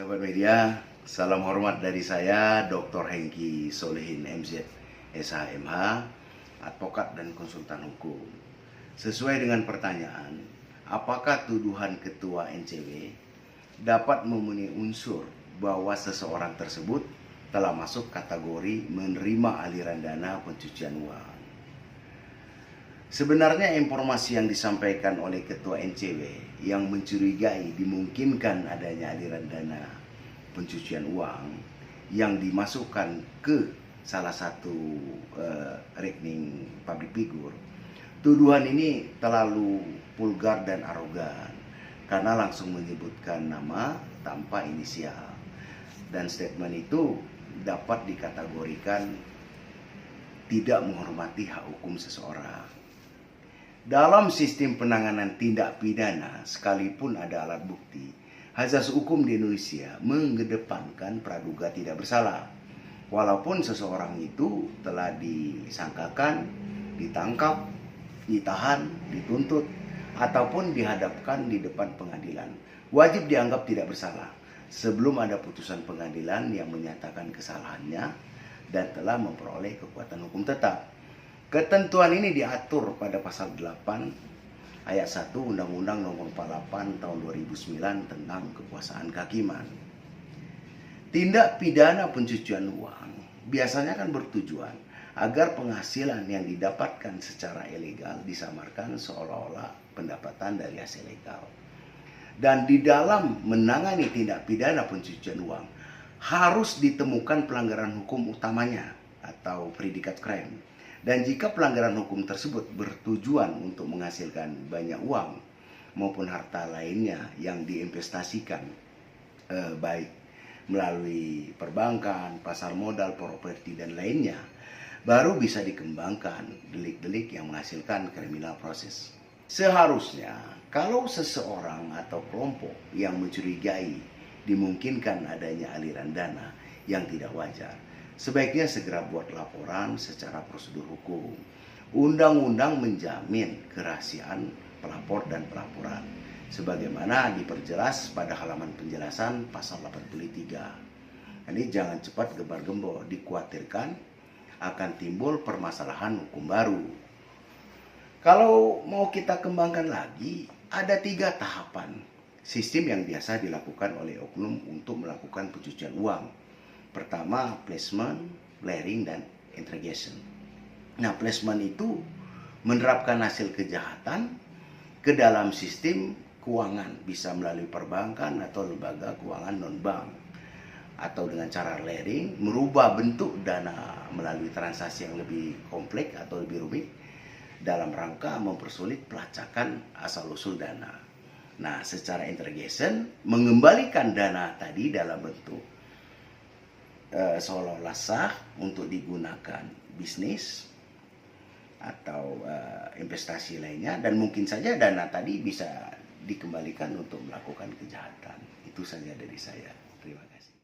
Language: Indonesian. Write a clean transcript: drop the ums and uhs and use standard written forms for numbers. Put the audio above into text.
Sahabat media, salam hormat dari saya, Dr. Hengki Solehin MZ, SHMH, advokat dan konsultan hukum. Sesuai dengan pertanyaan, apakah tuduhan Ketua NCW dapat memenuhi unsur bahwa seseorang tersebut telah masuk kategori menerima aliran dana pencucian uang? Sebenarnya informasi yang disampaikan oleh Ketua NCW yang mencurigai dimungkinkan adanya aliran dana pencucian uang yang dimasukkan ke salah satu rekening public figure, tuduhan ini terlalu vulgar dan arogan karena langsung menyebutkan nama tanpa inisial, dan statement itu dapat dikategorikan tidak menghormati hak hukum seseorang. Dalam sistem penanganan tindak pidana, sekalipun ada alat bukti, azas hukum di Indonesia mengedepankan praduga tidak bersalah. Walaupun seseorang itu telah disangkakan, ditangkap, ditahan, dituntut, ataupun dihadapkan di depan pengadilan, wajib dianggap tidak bersalah sebelum ada putusan pengadilan yang menyatakan kesalahannya dan telah memperoleh kekuatan hukum tetap. Ketentuan ini diatur pada pasal 8 ayat 1 Undang-Undang Nomor 48 Tahun 2009 tentang kekuasaan kehakiman. Tindak pidana pencucian uang biasanya kan bertujuan agar penghasilan yang didapatkan secara ilegal disamarkan seolah-olah pendapatan dari hasil legal. Dan di dalam menangani tindak pidana pencucian uang harus ditemukan pelanggaran hukum utamanya atau predikat crime. Dan jika pelanggaran hukum tersebut bertujuan untuk menghasilkan banyak uang maupun harta lainnya yang diinvestasikan baik melalui perbankan, pasar modal, properti dan lainnya, baru bisa dikembangkan delik-delik yang menghasilkan criminal process. Seharusnya kalau seseorang atau kelompok yang mencurigai dimungkinkan adanya aliran dana yang tidak wajar, sebaiknya segera buat laporan secara prosedur hukum. Undang-undang menjamin kerahasiaan pelapor dan pelaporan, sebagaimana diperjelas pada halaman penjelasan pasal 83. Ini jangan cepat gembar-gembor, dikhawatirkan akan timbul permasalahan hukum baru. Kalau mau kita kembangkan lagi, ada 3 tahapan sistem yang biasa dilakukan oleh oknum untuk melakukan pencucian uang. Pertama, placement, layering, dan interrogation. Nah, placement itu menerapkan hasil kejahatan ke dalam sistem keuangan, bisa melalui perbankan atau lembaga keuangan non-bank. Atau dengan cara layering, merubah bentuk dana melalui transaksi yang lebih kompleks atau lebih rumit dalam rangka mempersulit pelacakan asal-usul dana. Nah, secara interrogation, mengembalikan dana tadi dalam bentuk seolah-olah sah untuk digunakan bisnis atau investasi lainnya, dan mungkin saja dana tadi bisa dikembalikan untuk melakukan kejahatan. Itu saja dari saya. Terima kasih.